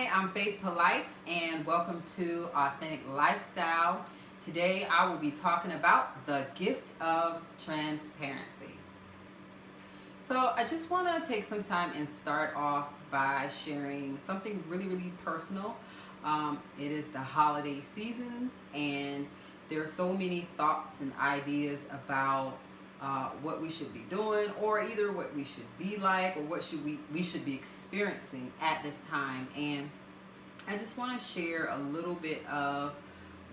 Hi, I'm Faith Polite, and welcome to Authentic Lifestyle. Today I will be talking about the gift of transparency. So I just want to take some time and start off by sharing something really personal. It is the holiday seasons, and there are so many thoughts and ideas about what we should be doing, or either what we should be like, or what we should be experiencing at this time. And I just want to share a little bit of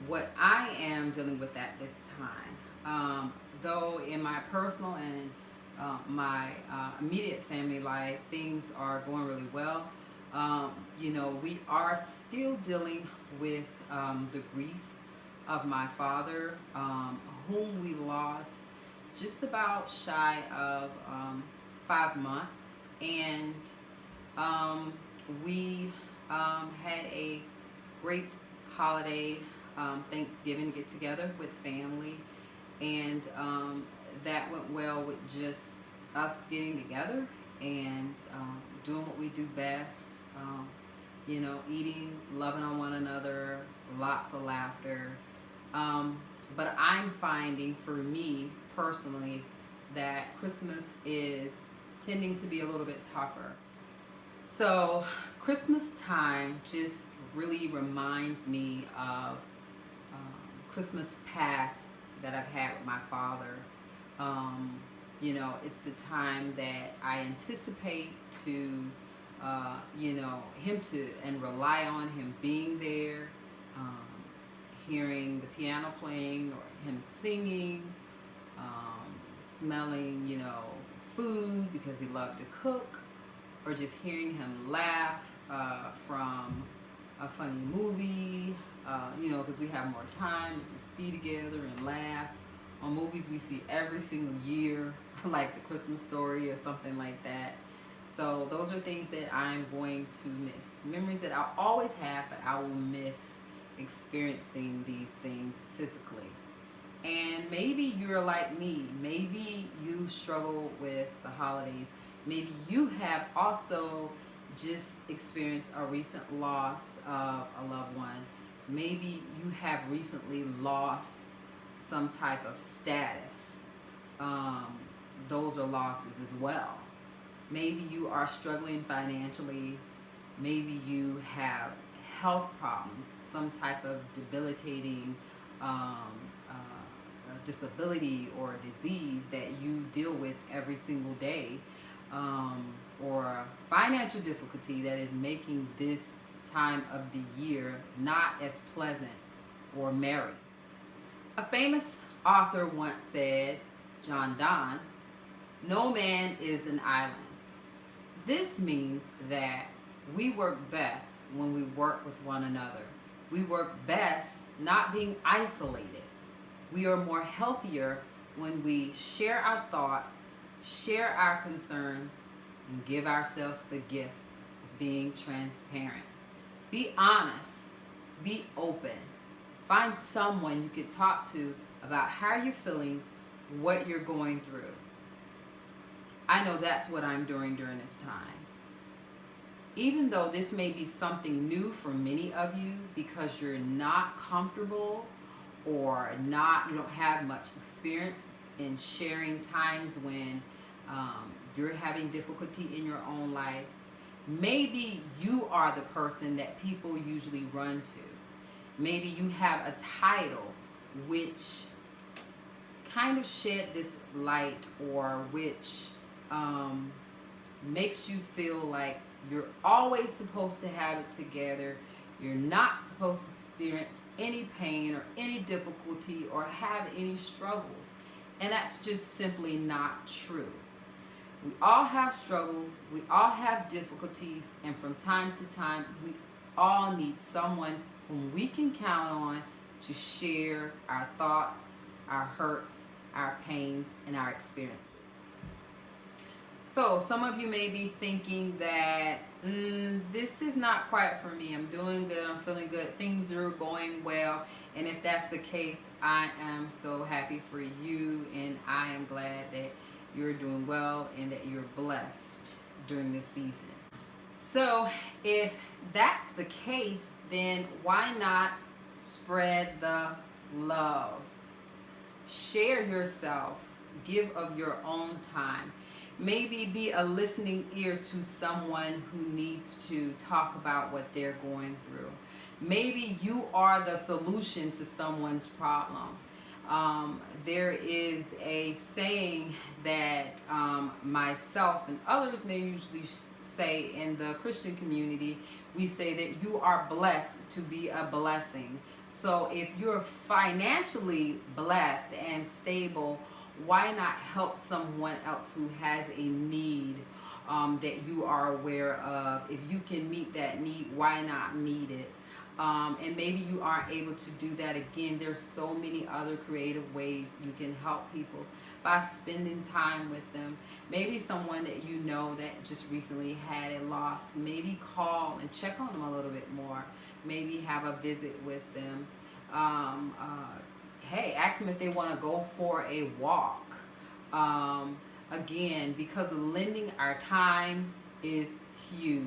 what I am dealing with at this time. Though in my personal and my immediate family life, things are going really well. We are still dealing with the grief of my father, whom we lost just about shy of 5 months. And we had a great holiday Thanksgiving get together with family, and that went well with just us getting together and doing what we do best. Eating, loving on one another, lots of laughter. But I'm finding, for me personally, that Christmas is tending to be a little bit tougher. So Christmas time just really reminds me of Christmas past that I've had with my father. It's a time that I anticipate to, him to, and rely on him being there, hearing the piano playing or him singing, smelling, food because he loved to cook, or just hearing him laugh from a funny movie, because we have more time to just be together and laugh on movies we see every single year, like The Christmas Story or something like that. So those are things that I'm going to miss. Memories that I'll always have, but I will miss experiencing these things physically. And maybe you're like me. Maybe you struggle with the holidays. Maybe you have also just experienced a recent loss of a loved one. Maybe you have recently lost some type of status. Those are losses as well. Maybe you are struggling financially. Maybe you have health problems, some type of debilitating disability or disease that you deal with every single day, or financial difficulty that is making this time of the year not as pleasant or merry. A famous author once said, John Donne, "No man is an island." This means that we work best when we work with one another. We work best not being isolated. We are more healthier when we share our thoughts, share our concerns, and give ourselves the gift of being transparent. Be honest. Be open. Find someone you can talk to about how you're feeling, what you're going through. I know that's what I'm doing during this time. Even though this may be something new for many of you because you're not comfortable or you don't have much experience in sharing times when you're having difficulty in your own life, maybe you are the person that people usually run to. Maybe you have a title which kind of shed this light, or which makes you feel like you're always supposed to have it together. You're not supposed to experience any pain or any difficulty or have any struggles. And that's just simply not true. We all have struggles. We all have difficulties. And from time to time, we all need someone whom we can count on to share our thoughts, our hurts, our pains, and our experiences. So some of you may be thinking that this is not quite for me. I'm doing good. I'm feeling good. Things are going well. And if that's the case, I am so happy for you, and I am glad that you're doing well and that you're blessed during this season. So if that's the case, then why not spread the love? Share yourself, give of your own time. Maybe be a listening ear to someone who needs to talk about what they're going through. Maybe you are the solution to someone's problem. There is a saying that myself and others may usually say in the Christian community. We say that you are blessed to be a blessing. So if you're financially blessed and stable, why not help someone else who has a need that you are aware of? If you can meet that need, why not meet it? And maybe you aren't able to do that. Again, there's so many other creative ways you can help people by spending time with them. Maybe someone that you know that just recently had a loss, maybe call and check on them a little bit more. Maybe have a visit with them. Hey, ask them if they want to go for a walk. Again, because lending our time is huge.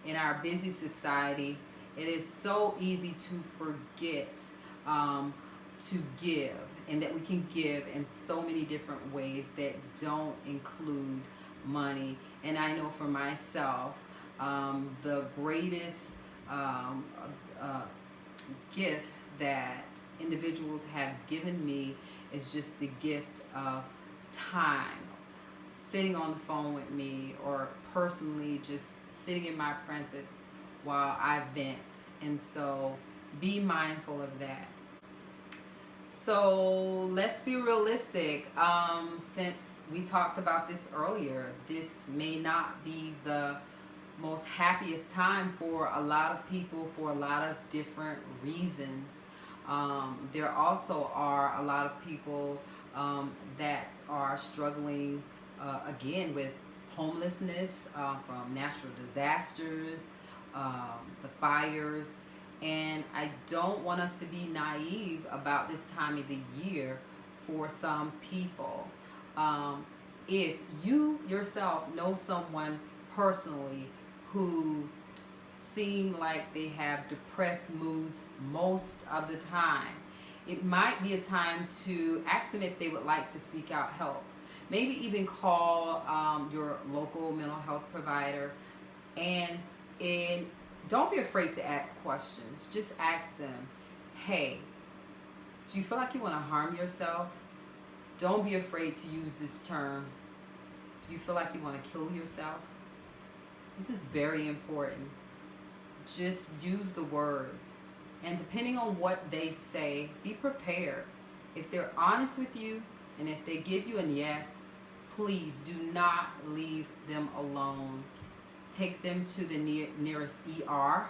In our busy society, it is so easy to forget to give, and that we can give in so many different ways that don't include money. And I know for myself, the greatest gift that individuals have given me is just the gift of time, sitting on the phone with me, or personally just sitting in my presence while I vent. And so be mindful of that. So let's be realistic. Since we talked about this earlier, this may not be the most happiest time for a lot of people for a lot of different reasons. There also are a lot of people that are struggling again with homelessness from natural disasters, the fires. And I don't want us to be naive about this time of the year for some people. If you yourself know someone personally who seem like they have depressed moods most of the time, it might be a time to ask them if they would like to seek out help. Maybe even call your local mental health provider, and don't be afraid to ask questions. Just ask them, hey, do you feel like you want to harm yourself? Don't be afraid to use this term. Do you feel like you want to kill yourself? This is very important. Just use the words. And depending on what they say, be prepared. If they're honest with you and if they give you a yes, please do not leave them alone. Take them to the nearest ER.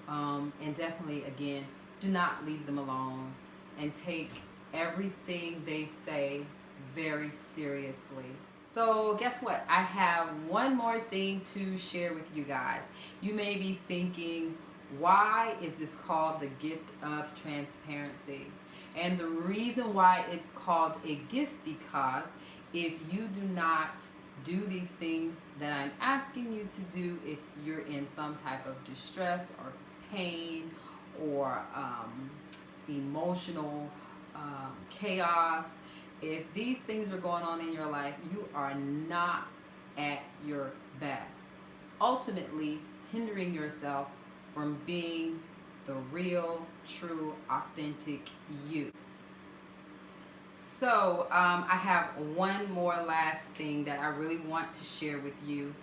And definitely, again, do not leave them alone. And take everything they say very seriously. So guess what? I have one more thing to share with you guys. You may be thinking, why is this called the gift of transparency? And the reason why it's called a gift, because if you do not do these things that I'm asking you to do, if you're in some type of distress or pain or emotional chaos, if these things are going on in your life, you are not at your best, ultimately hindering yourself from being the real, true, authentic you. So I have one more last thing that I really want to share with you.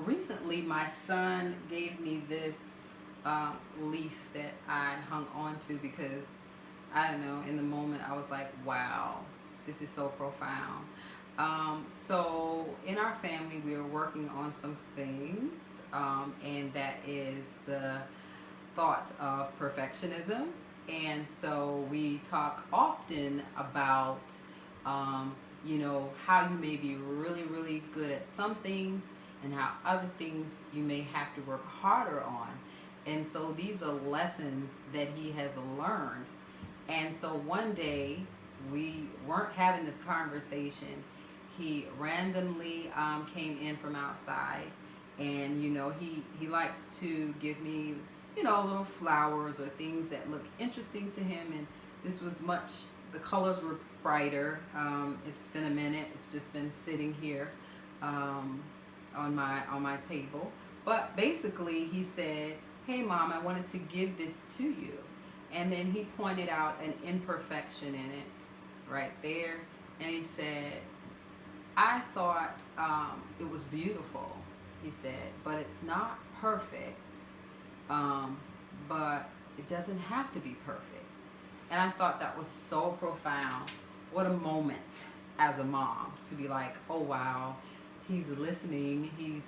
Recently, my son gave me this leaf that I hung on to because, I don't know, in the moment I was like, wow, this is so profound. So in our family, we are working on some things, and that is the thought of perfectionism. And so we talk often about, how you may be really, really good at some things and how other things you may have to work harder on. And so these are lessons that he has learned. And so one day we weren't having this conversation. He randomly came in from outside And he likes to give me little flowers or things that look interesting to him. And this was the colors were brighter. It's been a minute. It's just been sitting here on my table. But basically he said, "Hey Mom, I wanted to give this to you." And then he pointed out an imperfection in it right there. And he said, "I thought it was beautiful," he said, "but it's not perfect. But it doesn't have to be perfect." And I thought that was so profound. What a moment as a mom to be like, oh wow, he's listening, he's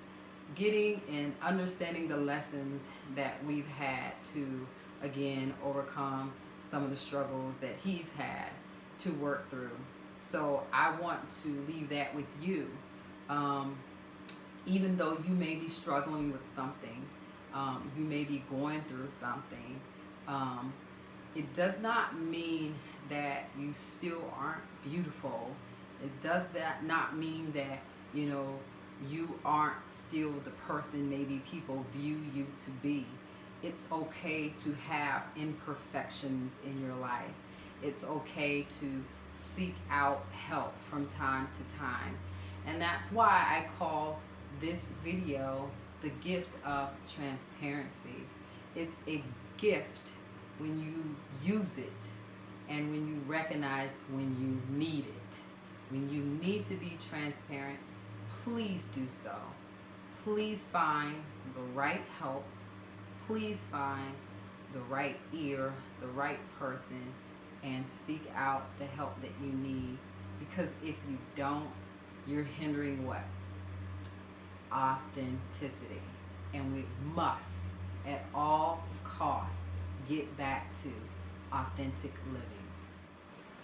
getting and understanding the lessons that we've had to, again, overcome some of the struggles that he's had to work through. So I want to leave that with you. Even though you may be struggling with something, you may be going through something, it does not mean that you still aren't beautiful. It does not mean that you aren't still the person maybe people view you to be. It's okay to have imperfections in your life. It's okay to seek out help from time to time. And that's why I call this video the gift of transparency. It's a gift when you use it and when you recognize when you need it. When you need to be transparent, please do so. Please find the right help. Please find the right ear, the right person, and seek out the help that you need. Because if you don't, you're hindering what? Authenticity. And we must, at all costs, get back to authentic living.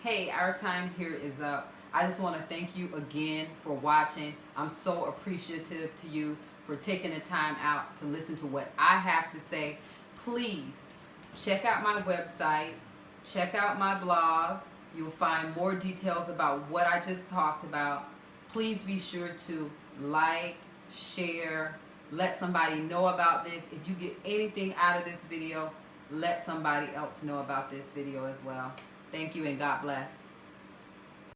Hey, our time here is up. I just want to thank you again for watching. I'm so appreciative to you for taking the time out to listen to what I have to say. Please check out my website, check out my blog. You'll find more details about what I just talked about. Please be sure to like, share, let somebody know about this. If you get anything out of this video, let somebody else know about this video as well. Thank you and God bless.